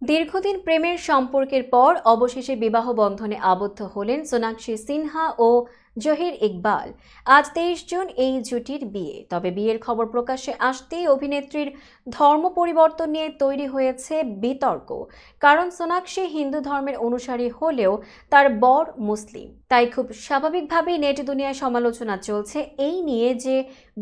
দীর্ঘদিন প্রেমের সম্পর্কের পর অবশেষে বিবাহ বন্ধনে আবদ্ধ হলেন সোনাক্ষী সিনহা ও জহির ইকবাল। আজ 23 জুন এই জুটির বিয়ে। তবে বিয়ের খবর প্রকাশ্যে আসতেই অভিনেত্রীর ধর্ম পরিবর্তন নিয়ে তৈরি হয়েছে বিতর্ক। কারণ সোনাক্ষী হিন্দু ধর্মের অনুসারী হলেও তার বর মুসলিম, তাই খুব স্বাভাবিকভাবেই নেট দুনিয়ায় সমালোচনা চলছে এই নিয়ে যে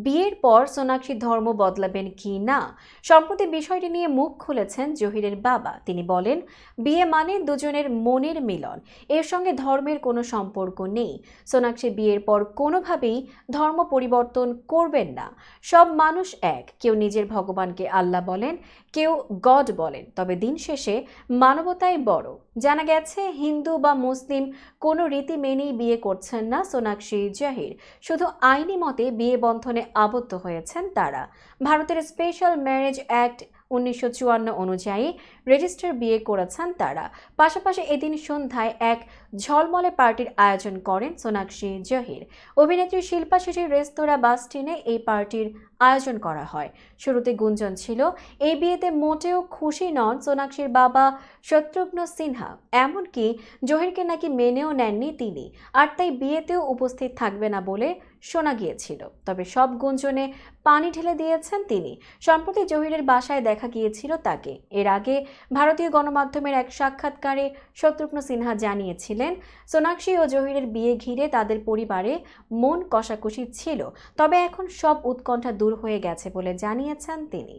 বিয়ের পর সোনাক্ষী ধর্ম বদলাবেন কি না। সম্প্রতি বিষয়টি নিয়ে মুখ খুলেছেন জহিরের বাবা। তিনি বলেন, বিয়ে মানে দুজনের মনের মিলন, এর সঙ্গে ধর্মের কোনো সম্পর্ক নেই। সোনাক্ষী বিয়ের পর কোনোভাবেই ধর্ম পরিবর্তন করবেন না। সব মানুষ এক, কেউ নিজের ভগবানকে আল্লাহ বলেন, কেউ গড বলেন, তবে দিন শেষে মানবতাই বড়। জানা গেছে হিন্দু বা মুসলিম কোনো রীতি মেনেই বিয়ে করছেন না সোনাক্ষী জহির, শুধু আইনি মতে বিয়ে বন্ধনে আবদ্ধ হয়েছেন তারা। ভারতের স্পেশাল ম্যারেজ অ্যাক্ট 1954 অনুযায়ী রেজিস্টার বিয়ে করেছেন তারা। পাশাপাশি এদিন সন্ধ্যায় এক ঝলমলে পার্টির আয়োজন করেন সোনাক্ষী জহির। অভিনেত্রী শিল্পা শেঠির রেস্তোরাঁ বাসটিনে এই পার্টির আয়োজন করা হয়। শুরুতে গুঞ্জন ছিল এই বিয়েতে মোটেও খুশি নন সোনাক্ষীর বাবা শত্রুঘ্ন সিনহা, এমনকি জহিরকে নাকি মেনেও নেননি তিনি, আর তাই বিয়েতেও উপস্থিত থাকবে না বলে শোনা গিয়েছিল। তবে সব গুঞ্জনে পানি ঢেলে দিয়েছেন তিনি। সম্প্রতি জহিরের বাসায় দেখা গিয়েছিল তাকে। এর আগে ভারতীয় গণমাধ্যমের এক সাক্ষাৎকারে শত্রুঘ্ন সিনহা জানিয়েছিলেন, সোনাক্ষী ও জহিরের বিয়ে ঘিরে তাদের পরিবারে মন কষাকষি ছিল, তবে এখন সব উৎকণ্ঠা দূর হয়ে গেছে বলে জানিয়েছেন তিনি।